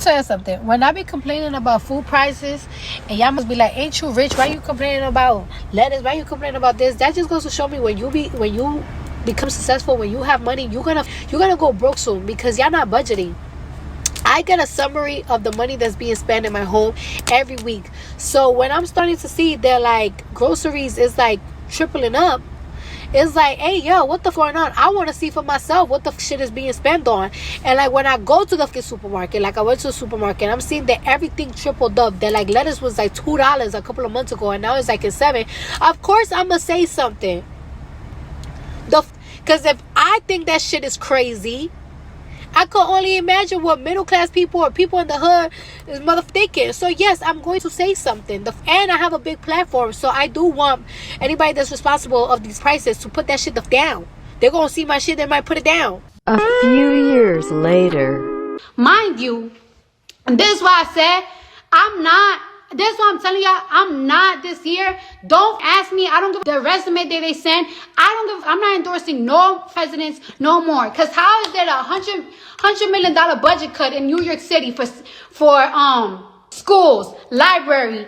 tell you something. When I be complaining about food prices, and y'all must be like, "Ain't you rich? Why you complaining about lettuce? Why you complaining about this?" That just goes to show me when you become successful, when you have money, you're gonna go broke soon because y'all not budgeting. I get a summary of the money that's being spent in my home every week. So when I'm starting to see that like groceries is like tripling up, it's like, hey, yo, what the f going on? I want to see for myself what the shit is being spent on. And like when I go to the supermarket, like I went to the supermarket, I'm seeing that everything tripled up. That like lettuce was like $2 a couple of months ago, and now it's like $7. Of course, I'm gonna say something. Because if I think that shit is crazy, I could only imagine what middle class people or people in the hood is thinking. So yes, I'm going to say something. And I have a big platform, so I do want anybody that's responsible of these prices to put that shit down. They're gonna see my shit, they might put it down. A few years later. Mind you, and this is why I said this is what I'm telling y'all, I'm not this year. Don't ask me. I don't give the resume that they send. I'm not endorsing no presidents no more. Because how is there a $100 million budget cut in New York City for schools, library,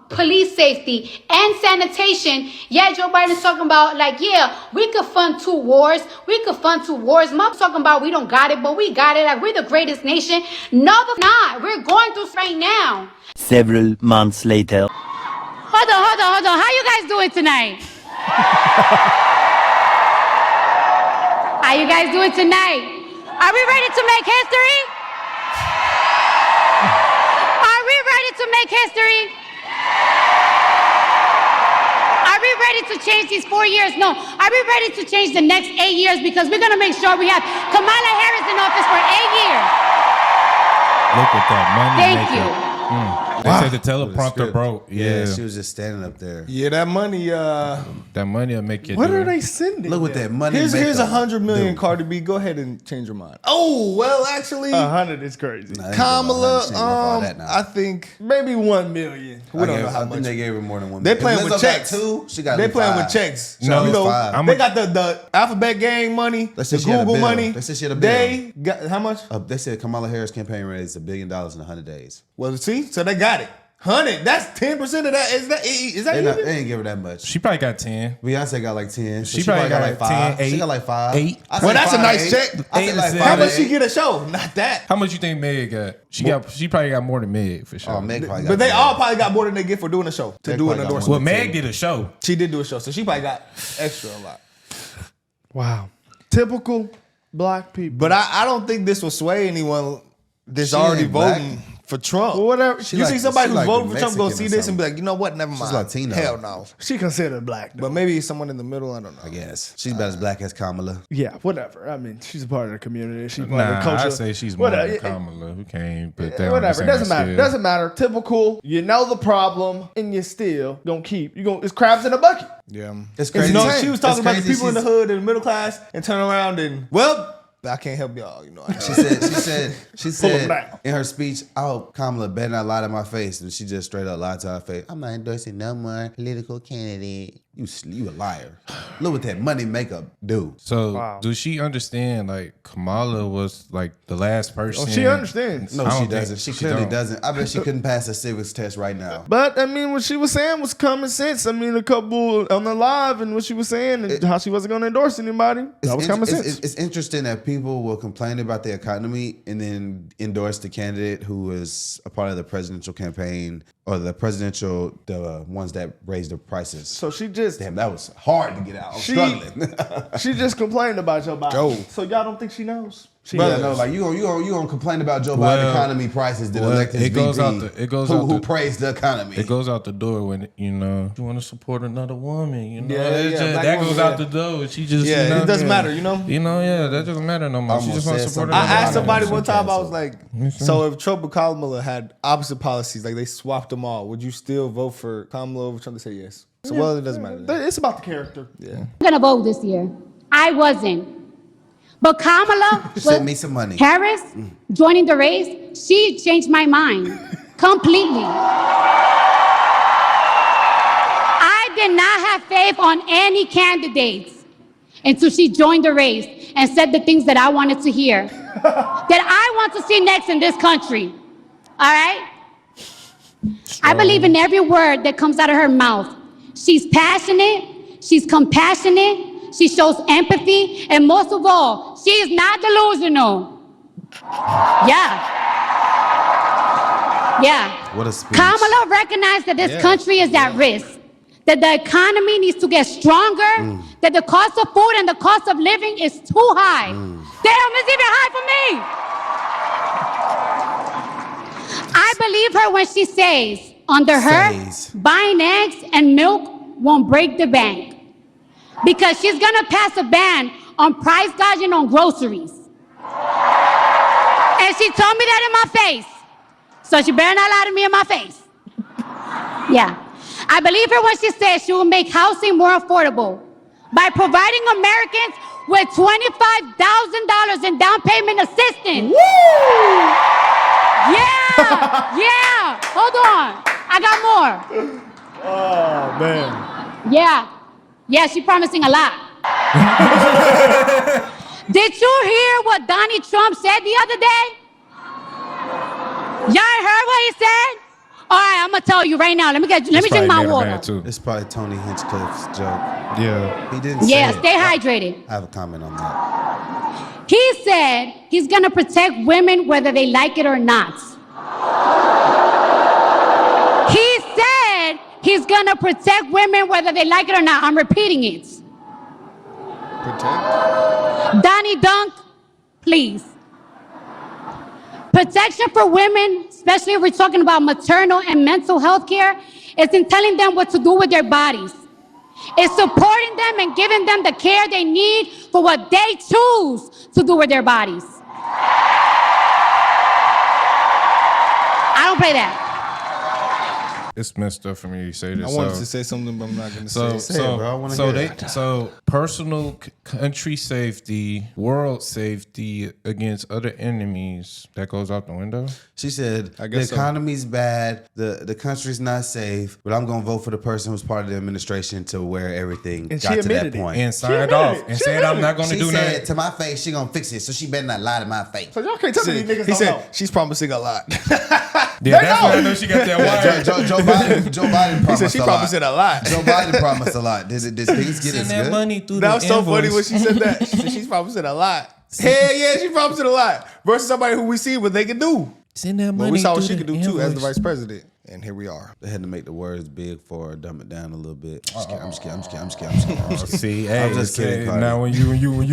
police safety, and sanitation? Yeah, Joe Biden's talking about like, yeah, we could fund two wars. Mom's talking about we don't got it, but we got it. Like we're the greatest nation. No, we're not. We're going through right now. Several months later. Hold on. How you guys doing tonight? How you guys doing tonight? Are we ready to make history? Are we ready to make history? Are we ready to change these 4 years? No. Are we ready to change the next 8 years? Because we're going to make sure we have Kamala Harris in office for 8 years. Look at that money. Thank you. They said the teleprompter broke. Yeah, she was just standing up there. Yeah, that money. That money will make you. What are they sending? Look what that money. Here's $100 million, Cardi B. Go ahead and change your mind. Oh well, actually, 100 is crazy. Nah, Kamala, I think maybe 1 million. We don't know how much. They gave her more than 1 They million. playing with checks. They playing with checks. No, you know, they got the Alphabet Gang money, the Google money. They said she had a bill. They got how much? They said Kamala Harris campaign raised $1 billion in 100 days. Well, see, so they got it. 100. That's 10% of that. Is that even? They ain't give her that much. She probably got 10. Beyonce got like 10. She probably got like 5. 10, 8. She got like 5. 8. Well, that's a nice check. How much she get a show? Not that. How much you think Meg got? She probably got more than Meg for sure. Oh, Meg probably got but they all probably got more than they get for doing a show. To do an endorsement. Well, Meg did a show. She did do a show, so she probably got extra a lot. Wow. Typical black people. But I don't think this will sway anyone that's already voting for Trump. Well, whatever. You see somebody who's voting for Trump go see this and be like, you know what? Never mind. She's Latino. Hell no. She considered black, but maybe someone in the middle. I don't know. I guess she's about as black as Kamala. Yeah, whatever. I mean, she's a part of the community. She's part of the culture. I say she's more than Kamala. Who can't put that? Whatever. Doesn't matter. Doesn't matter. Typical. You know the problem, and you still gonna keep. It's crabs in a bucket. Yeah, it's crazy. She was talking about the people in the hood and the middle class, and turn around and I can't help y'all, you know. She said in her speech, "Oh, Kamala better not lie to my face," and she just straight up lied to her face. I'm not endorsing no more political candidate. You a liar. Look what that money makeup do. So does she understand like Kamala was like the last person? Oh, she understands. No, she doesn't. She clearly doesn't. I bet she couldn't pass a civics test right now. But I mean, what she was saying was common sense. I mean, a couple on the live and what she was saying and how she wasn't going to endorse anybody. That was common sense. It's interesting that people will complain about the economy and then endorse the candidate who was a part of the presidential campaign or the ones that raised the prices. So she just... Damn, that was hard to get out. I'm struggling. She just complained about Joe Biden. So y'all don't think she knows? No, like you gonna complain about Joe Biden economy prices that elect his VP who praised the economy. It goes out the door when you want to support another woman. You know, that goes out the door. She just it doesn't matter. You know, that doesn't matter no more. She just wants to support. I asked somebody one time. I was like, so if Trump and Kamala had opposite policies, like they swapped them all, would you still vote for Kamala over Trump? They say yes. So it doesn't matter. It's about the character. Yeah, I'm gonna vote this year. I wasn't. But Kamala sent me some money. Harris joining the race, she changed my mind completely. I did not have faith on any candidates until she joined the race and said the things that I wanted to hear. that I want to see next in this country. All right? I believe in every word that comes out of her mouth. She's passionate, she's compassionate, she shows empathy, and most of all, she is not delusional. Yeah. What a speech. Kamala recognized that this country is at risk, that the economy needs to get stronger, that the cost of food and the cost of living is too high. Damn, it's even high for me. I believe her when she says, under her, buying eggs and milk won't break the bank. Because she's gonna pass a ban on price gouging on groceries. And she told me that in my face. So she better not lie to me in my face. Yeah. I believe her when she says she will make housing more affordable by providing Americans with $25,000 in down payment assistance. Woo! Yeah. Hold on. I got more. Oh, man. Yeah, she's promising a lot. Did you hear what Donald Trump said the other day? Y'all heard what he said? All right, I'm gonna tell you right now. Let me drink my water. It's probably Tony Hinchcliffe's joke. Yeah. He didn't say Yeah, it. stay hydrated. I have a comment on that. He said he's gonna protect women whether they like it or not. He said he's gonna protect women whether they like it or not. I'm repeating it. Protect? Donnie Dunk, please. Protection for women, especially if we're talking about maternal and mental health care, is in telling them what to do with their bodies. It's supporting them and giving them the care they need for what they choose to do with their bodies. I don't play that. It's messed up for me to say this. I wanted to say something, but I'm not going to say it. Say it, bro. I wanna hear it. So personal country safety, world safety against other enemies, that goes out the window. She said I the guess so. economy's bad, the country's not safe, but I'm gonna vote for the person who's part of the administration to where everything And got she to that admitted it. point. And signed off and said, I'm not going to She do said that. to my face, she gonna fix it, so she better not lie to my face. So y'all can't tell me these niggas He don't said know. she's promising a lot. Yeah, that's why I know she got that wire. Joe Biden He promised said she a lot. promising a lot. Joe Biden promised a lot. Did things get Send as that good? money through That the was so funny when invoice. she said that. She said she's promising a lot. Hell yeah, she's promising a lot. Versus somebody who we see what they can do. Send that money But we saw what through she the could do too as the invoice. vice president. And here we are. They had to make the words big for her, dumb it down a little bit. I'm just kidding. See, hey, I'm just kidding, Cardi. now when you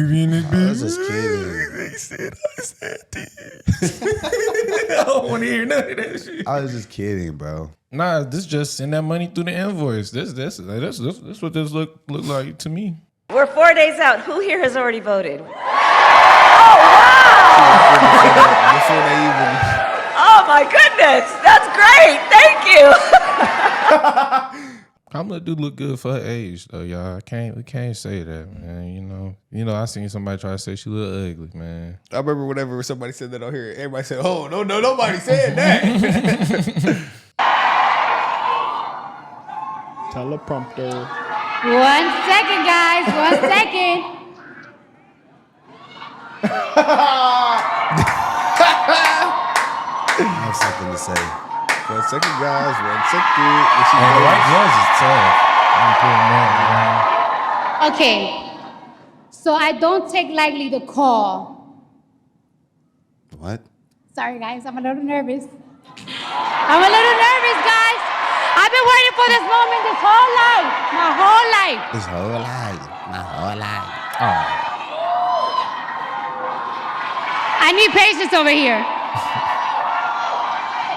be in this I bitch, was just kidding. I said this. I don't want to hear none of that shit. I was just kidding, bro. Nah, this just send that money through the invoice. This what this look like to me. We're 4 days out. Who here has already voted? Before they even. Oh my goodness, that's great. Thank you. Kamala do look good for her age, though, y'all. We can't say that, man. You know. I seen somebody try to say she look ugly, man. I remember whenever somebody said that on here, everybody said, "Oh no, nobody said that." Teleprompter. 1 second, guys. 1 second. I have something to say. 1 second, guys. 1 second. And the white gloves is tough. I'm putting that, man. Okay. So I don't take lightly the call. What? Sorry, guys. I'm a little nervous. Guys. I've been waiting for this moment this whole life. My whole life. This whole life. My whole life. I need patience over here.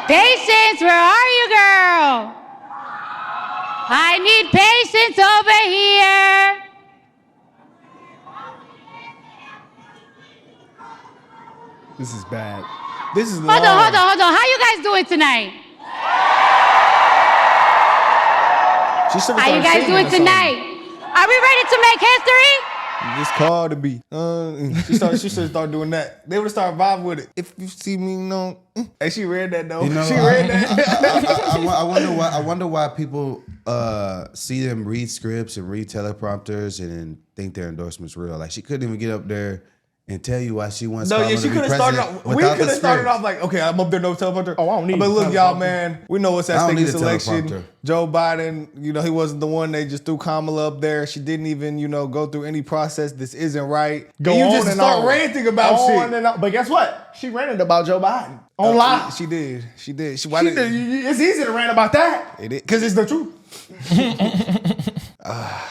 Patience, where are you, girl? I need patience over here. This is bad. This is Hold on. How you guys doing tonight? She should have How you started guys singing doing or something. tonight? Are we ready to make history? This Cardi B. She should start doing that. They would have started vibing with it. If you see me, no. Hey, she read that though. You know, she read that. I wonder why people see them read scripts and read teleprompters and think their endorsement's real. Like she couldn't even get up there and tell you why she wants No, Kamala yeah, she to be could have started president off. We without could the have started script. off like, okay, I'm up there, no teleprompter. Oh, I don't need But a look, y'all, teleprompter. man, we know what's I at don't stake in need this a election. teleprompter. Joe Biden, he wasn't the one. They just threw Kamala up there. She didn't even, go through any process. This isn't right. Go and you on just and start on. ranting about On shit. and on. But guess what? She ranted about Joe Biden on live. She did. It's easy to rant about that. It is, because it's the truth.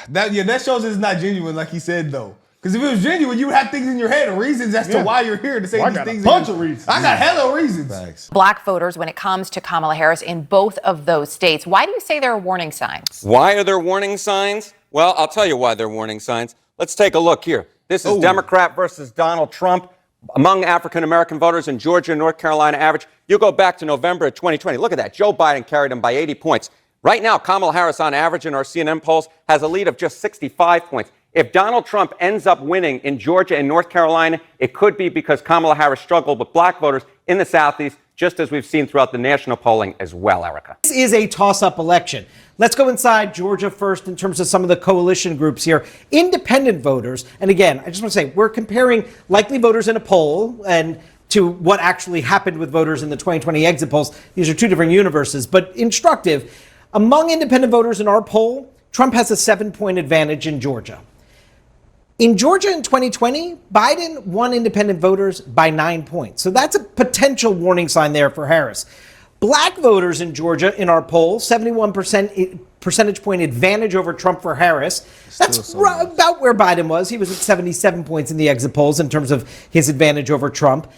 That shows it's not genuine, like he said, though. Because if it was genuine, you would have things in your head, reasons as to why you're here to say these things. I got a bunch of reasons. I got hella reasons. Facts. Black voters when it comes to Kamala Harris in both of those states. Why do you say there are warning signs? Why are there warning signs? Well, I'll tell you why they're warning signs. Let's take a look here. This is Democrat versus Donald Trump. Among African-American voters in Georgia and North Carolina average, you go back to November of 2020. Look at that. Joe Biden carried him by 80 points. Right now, Kamala Harris on average in our CNN polls has a lead of just 65 points. If Donald Trump ends up winning in Georgia and North Carolina, it could be because Kamala Harris struggled with black voters in the Southeast, just as we've seen throughout the national polling as well, Erica. This is a toss-up election. Let's go inside Georgia first in terms of some of the coalition groups here. Independent voters, and again, I just want to say, we're comparing likely voters in a poll and to what actually happened with voters in the 2020 exit polls. These are two different universes, but instructive. Among independent voters in our poll, Trump has a 7-point advantage in Georgia. In Georgia in 2020, Biden won independent voters by 9 points. So that's a potential warning sign there for Harris. Black voters in Georgia in our poll, 71% percentage point advantage over Trump for Harris. That's about where Biden was. He was at 77 points in the exit polls in terms of his advantage over Trump.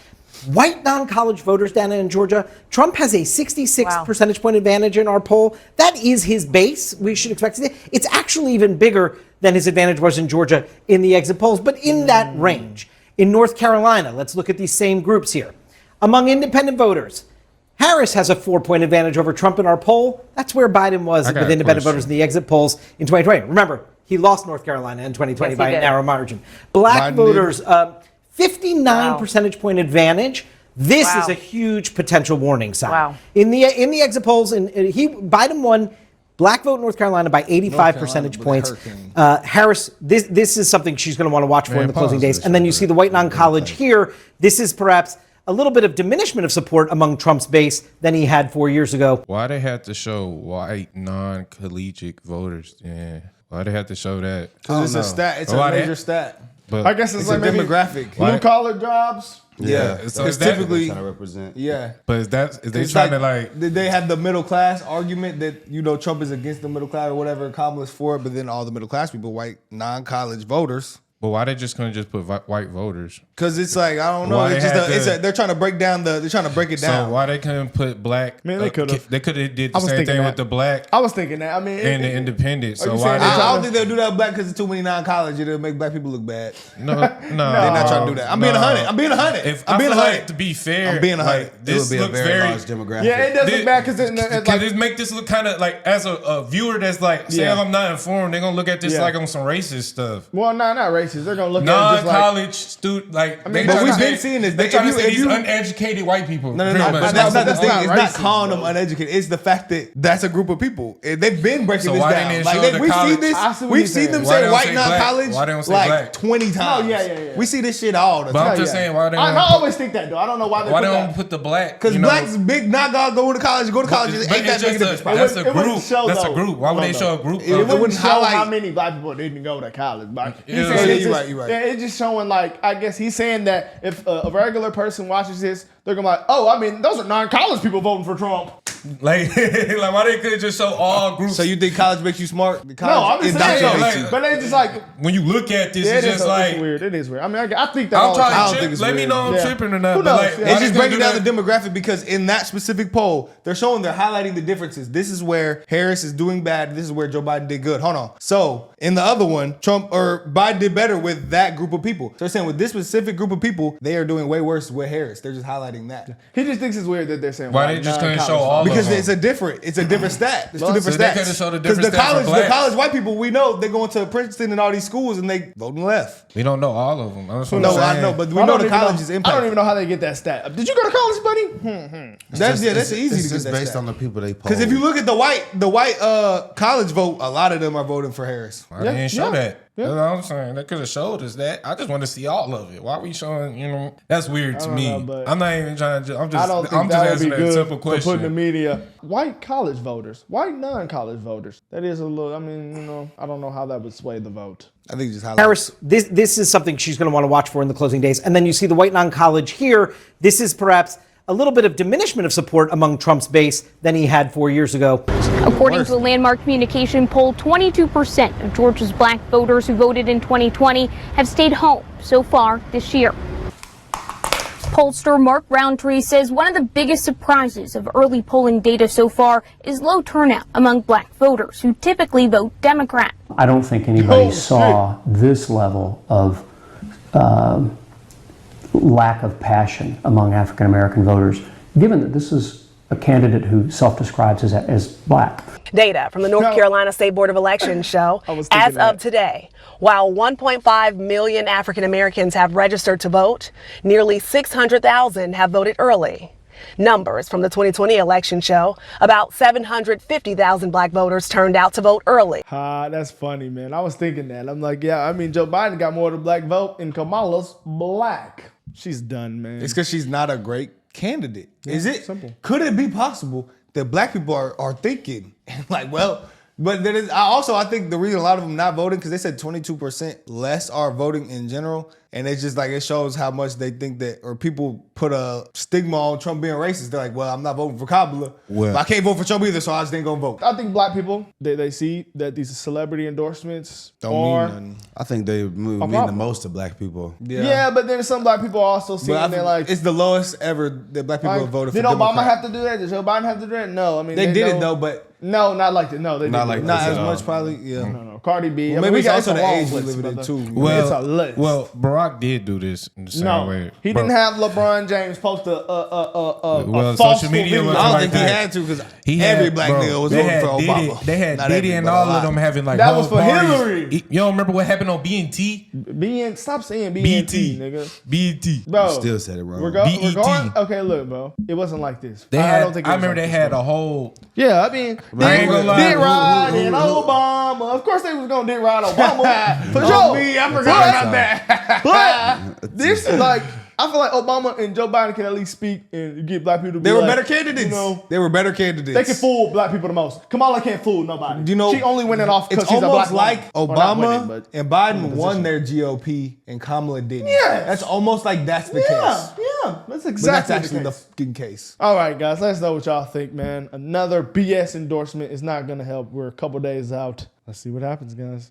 White non-college voters down in Georgia, Trump has a 66 percentage point advantage in our poll. That is his base. We should expect to see. It's actually even bigger than his advantage was in Georgia in the exit polls, but in that range. In North Carolina, let's look at these same groups here. Among independent voters, Harris has a 4-point advantage over Trump in our poll. That's where Biden was with independent voters in the exit polls in 2020. Remember, he lost North Carolina in 2020 by a narrow margin. Black voters, 59 percentage point advantage. This is a huge potential warning sign. In the exit polls, Biden won black vote in North Carolina by 85 percentage points. Harris, this is something she's going to want to watch for in the closing days. And then you see the white non-college here. This is perhaps a little bit of diminishment of support among Trump's base than he had 4 years ago. Why they had to show white non-collegiate voters? Yeah, why they had to show that? Because it's a stat. It's a major stat. But I guess it's like a demographic. Blue collar jobs. Yeah, so it's typically trying to represent. Yeah, but is they trying to like? They have the middle class argument that Trump is against the middle class or whatever, Kamala's for it, but then all the middle class people, white non-college voters. But why they just couldn't just put white voters? Because it's like, I don't know. They're trying to break down they're trying to break it down. So why they couldn't put black? Man, they could have. They could have did the same thing with the black. I was thinking that. I mean, and the independent. So why? I don't think they'll do that with black because it's too many non-college. It'll make black people look bad. No, they're not trying to do that. I'm being 100. I'm being 100. If I feel like, to be fair, I'm being 100. This looks very large demographic. Yeah, it does look bad because it make this look kind of like as a viewer that's like, say if I'm not informed, they're gonna look at this like on some racist stuff. Well, not racist. They're gonna look at non-college student, like, but we've been seeing this. They trying to say these uneducated white people. No. But that's not the thing. It's not calling them uneducated. It's the fact that that's a group of people. They've been breaking this down. Like we've seen this. We've seen them say white non-college like 20 times. Oh yeah. We see this shit all the time. But I'm just saying, why they? I always think that though. I don't know why they. Why they don't put the black? Because black's big. Not gonna go to college. Go to college. Ain't that big a difference? That's a group. That's a group. Why would they show a group? It wouldn't show how many black people didn't go to college. You're right. Yeah, it's just showing like I guess he's saying that if a regular person watches this, they're gonna be like, oh, I mean, those are non-college people voting for Trump. Like why they couldn't just show all groups? So you think college makes you smart? No, I'm just saying. But they just like when you look at this, it's just like weird. It is weird. I mean, I think that. I don't think it's weird. Let me know I'm tripping or not. But like, it's just breaking down the demographic because in that specific poll, they're highlighting the differences. This is where Harris is doing bad. This is where Joe Biden did good. Hold on. So in the other one, Biden did better with that group of people. So they're saying with this specific group of people, they are doing way worse with Harris. They're just highlighting that. He just thinks it's weird that they're saying why they just couldn't show all because of them? it's a different stat. It's two different stats. Because the college white people we know they're going to Princeton and all these schools and they voting left. We don't know all of them. I know, but we know the college's impact. I don't even know how they get that stat. Did you go to college, buddy? That's easy to get that based stat. on the people they poll. Because if you look at the white college vote, a lot of them are voting for Harris. Why they didn't show that? That's what I'm saying. They could have showed us that. I just want to see all of it. Why are we showing, that's weird to me. I'm not even trying to, I'm just asking a simple question. To put in the media, white college voters, white non-college voters. That is a little, I don't know how that would sway the vote. I think just Harris, this is something she's going to want to watch for in the closing days. And then you see the white non-college here. This is perhaps a little bit of diminishment of support among Trump's base than he had 4 years ago. According to a landmark communication poll, 22% of Georgia's black voters who voted in 2020 have stayed home so far this year. Pollster Mark Roundtree says one of the biggest surprises of early polling data so far is low turnout among black voters who typically vote Democrat. I don't think anybody saw this level of lack of passion among African American voters, given that this is a candidate who self-describes as black. Data from the North Carolina State Board of Elections show, as of today, while 1.5 million African Americans have registered to vote, nearly 600,000 have voted early. Numbers from the 2020 election show, about 750,000 black voters turned out to vote early. That's funny, man. I was thinking that. I'm like, Joe Biden got more of the black vote and Kamala's black. She's done, man. It's because she's not a great candidate. Yeah, Is it? simple. Could it be possible that black people are thinking like, well, but there is, I think the reason a lot of them not voting, because they said 22% less are voting in general. And it's just like, it shows how much they think that, or people put a stigma on Trump being racist. They're like, well, I'm not voting for Kamala, but I can't vote for Trump either, so I just ain't gonna vote. I think black people, they see that these celebrity endorsements Don't mean nothing. I think they mean the most to black people. Yeah, but then some black people also see and they're like, it's the lowest ever that black people have voted for. Did Obama Democrat. have to do that? Did Joe Biden have to do that? No, they did it though, but no, not like that. No, they not didn't. like not this as at all. much probably. Yeah, no. Cardi B. Well, maybe it's also the long age we list, live in brother. too. It's a list. Well, Barack did do this in the same way. He didn't have LeBron James post a false social media. video. I don't think he had to, because every black nigga was voting for Obama. They had Diddy and all of them having like that was for parties. Hillary. You don't remember what happened on BNT? Stop saying BNT, nigga. BNT. Bro, You still said it wrong. we're going. Okay, look, bro. It wasn't like this. I don't think. I remember they had a whole. Yeah, I mean, I ain't gonna lie. Dick Ride and Obama. Of course, they was gonna Dick Ride Obama. For sure. Me, I forgot about that. But this is like, I feel like Obama and Joe Biden can at least speak and get black people to be They were like, better candidates. They were better candidates. They can fool black people the most. Kamala can't fool nobody. You know, she only winning off because it's she's a black almost like woman. Obama and Biden won their GOP and Kamala didn't. Yes. That's almost like that's the case. Yeah, that's exactly But that's actually the the case. fucking case. All right, guys, let us know what y'all think, man. Another BS endorsement is not going to help. We're a couple days out. Let's see what happens, guys.